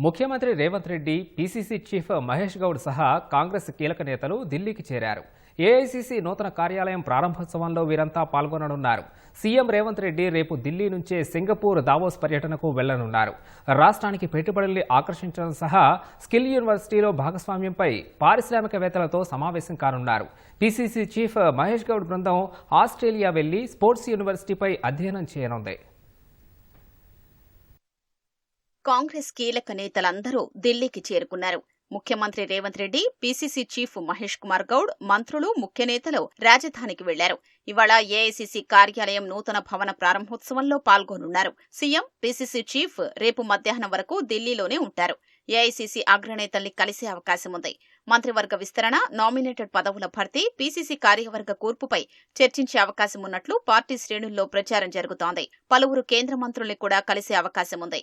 ముఖ్యమంత్రి Revanth Reddy, PCC chief Mahesh Goud సహా కాంగ్రెస్ కీలక నేతలు ఢిల్లీకి చేరారు. ఏఐసీసీ నూతన కార్యాలయం ప్రారంభోత్సవంలో వీరంతా పాల్గొననున్నారు. సీఎం రేవంత్ రెడ్డి రేపు ఢిల్లీ నుంచే సింగపూర్ దావోస్ పర్యటనకు వెళ్లనున్నారు. రాష్ట్రానికి పెట్టుబడుల్ని ఆకర్షించడం సహా స్కిల్ యూనివర్సిటీలో భాగస్వామ్యంపై పారిశ్రామికవేత్తలతో సమావేశం కానున్నారు. పీసీసీ చీఫ్ మహేష్ గౌడ్ బృందం ఆస్ట్రేలియా వెళ్లి స్పోర్ట్స్ యూనివర్సిటీపై అధ్యయనం చేయనుంది. కాంగ్రెస్ కీలక నేతలందరూ ఢిల్లీకి చేరుకున్నారు. ముఖ్యమంత్రి రేవంత్ రెడ్డి, పీసీసీ చీఫ్ మహేష్ కుమార్ గౌడ్, మంత్రులు, ముఖ్య నేతలు రాజధానికి వెళ్లారు. ఇవాళ ఏఐసీసీ కార్యాలయం నూతన భవన ప్రారంభోత్సవంలో పాల్గొనున్నారు. సీఎం, పీసీసీ చీఫ్ రేపు మధ్యాహ్నం వరకు ఢిల్లీలోనే ఉంటారు. ఏఐసీసీ అగ్రనేతల్ని కలిసే అవకాశం ఉంది. మంత్రివర్గ విస్తరణ, నామినేటెడ్ పదవుల భర్తీ, పీసీసీ కార్యవర్గ కూర్పుపై చర్చించే అవకాశం ఉన్నట్లు పార్టీ శ్రేణుల్లో ప్రచారం జరుగుతోంది. పలువురు కేంద్ర మంత్రుల్ని కూడా కలిసే అవకాశం ఉంది.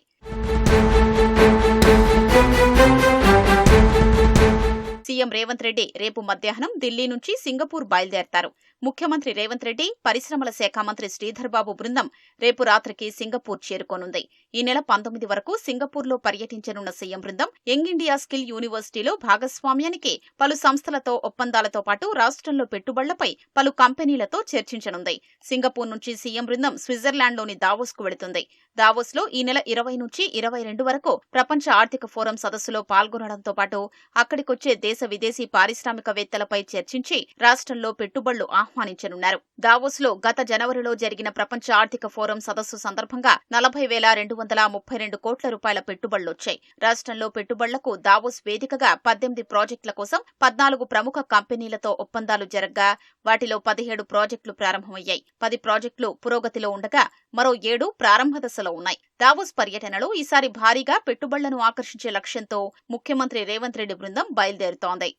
సీఎం రేవంత్ రెడ్డి రేపు మధ్యాహ్నం ఢిల్లీ నుంచి సింగపూర్ బయలుదేరతారు. ముఖ్యమంత్రి రేవంత్ రెడ్డి, పరిశ్రమల శాఖ మంత్రి శ్రీధర్ బాబు బృందం రేపు రాత్రికి సింగపూర్ చేరుకోనుంది. ఈ నెల 19 వరకు సింగపూర్లో పర్యటించనున్న సీఎం బృందం యంగ్ ఇండియా స్కిల్ యూనివర్సిటీలో భాగస్వామ్యానికి పలు సంస్థలతో ఒప్పందాలతో పాటు రాష్ట్రంలో పెట్టుబడులపై పలు కంపెనీలతో చర్చించనుంది. సింగపూర్ నుంచి సీఎం బృందం స్విట్జర్లాండ్లోని దావోస్కు వెళుతుంది. దావోస్లో ఈ నెల 20 నుంచి 22 వరకు ప్రపంచ ఆర్థిక ఫోరం సదస్సులో పాల్గొనడంతో పాటు అక్కడికొచ్చే దేశ విదేశీ పారిశ్రామికవేత్తలపై చర్చించి రాష్ట్రంలో పెట్టుబడులు ఆహ్వానించనున్నారు. దావోస్లో గత జనవరిలో జరిగిన ప్రపంచ ఆర్థిక ఫోరం సదస్సు సందర్భంగా 40,232 కోట్ల రూపాయల పెట్టుబడులొచ్చాయి. రాష్ట్రంలో పెట్టుబడులకు దావోస్ వేదికగా 18 ప్రాజెక్టుల కోసం 14 ప్రముఖ కంపెనీలతో ఒప్పందాలు జరగ్గా వాటిలో 17 ప్రాజెక్టులు ప్రారంభమయ్యాయి. 10 ప్రాజెక్టులు పురోగతిలో ఉండగా మరో 7 ప్రారంభ దశలో ఉన్నాయి. దావోస్ పర్యటనలో ఈసారి భారీగా పెట్టుబడులను ఆకర్షించే లక్ష్యంతో ముఖ్యమంత్రి రేవంత్ రెడ్డి బృందం బయలుదేరుతోంది.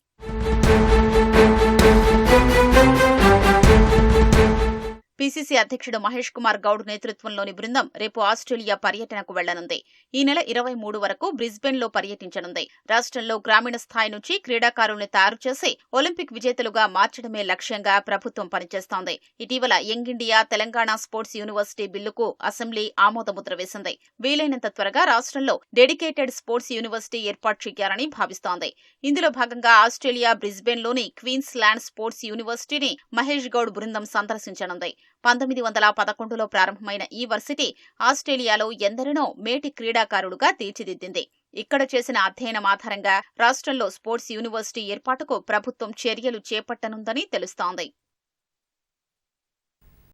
పీసీసీ అధ్యక్షుడు మహేష్ కుమార్ గౌడ్ నేతృత్వంలోని బృందం రేపు ఆస్ట్రేలియా పర్యటనకు వెళ్లనుంది. ఈ నెల 23 వరకు బ్రిస్బెన్లో పర్యటించనుంది. రాష్ట్రంలో గ్రామీణ స్థాయి నుంచి క్రీడాకారుల్ని తయారు చేసి ఒలింపిక్ విజేతలుగా మార్చడమే లక్ష్యంగా ప్రభుత్వం పనిచేస్తోంది. ఇటీవల young India Telangana sports university బిల్లుకు అసెంబ్లీ ఆమోదముద్ర వేసింది. వీలైనంత త్వరగా రాష్ట్రంలో డెడికేటెడ్ స్పోర్ట్స్ యూనివర్సిటీ ఏర్పాటు చేయాలని భావిస్తోంది. ఇందులో భాగంగా ఆస్ట్రేలియా బ్రిస్బెన్లోని క్వీన్స్ ల్యాండ్ స్పోర్ట్స్ యూనివర్సిటీని మహేష్ గౌడ్ బృందం సందర్శించనుంది. 1911లో ప్రారంభమైన ఈ వర్సిటీ ఆస్ట్రేలియాలో ఎందరినో మేటి క్రీడాకారులుగా తీర్చిదిద్దింది. ఇక్కడ చేసిన అధ్యయనం ఆధారంగా రాష్ట్రంలో స్పోర్ట్స్ యూనివర్సిటీ ఏర్పాటుకు ప్రభుత్వం చర్యలు చేపట్టనుందని తెలుస్తోంది.